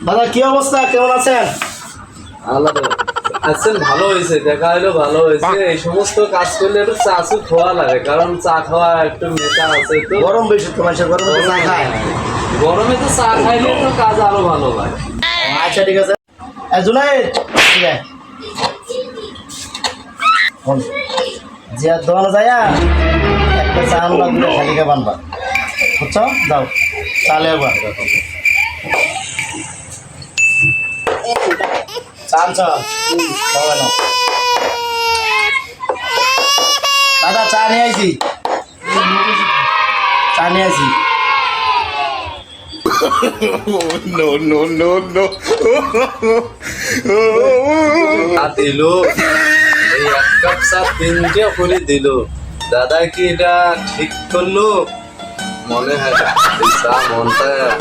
দাদা কি অবস্থা, কেমন আছেন? আলাদা আছেন, ভালো হয়েছে, দেখা হলো ভালো হয়েছে। এই সমস্ত কাজ করলে একটু চা চু খাওয়া লাগে, কারণ চা খাওয়া একটু নেশা আছে তো। গরম বেশি তো, মানুষের গরমে তো চা খায়। গরমে তো চা খাইলে তো কাজ আরো ভালো লাগে। আচ্ছা ঠিক আছে। জুনাইদ ঠিক আছে, জিয়ার দোকানে যাইয়া একটা চা আনবা, দুটো খালিকা বানবা, বুঝছো? যাও চালে একবার চা আনছ? বাবা নাও। দাদা চা নিয়ে আইছি, চা নিয়ে আইছি। No, no, no, no. দিল এই এক কাপ চা 3টে করে দিল। দাদা কি এটা ঠিক করলো? মনে হয় এই চা মনটা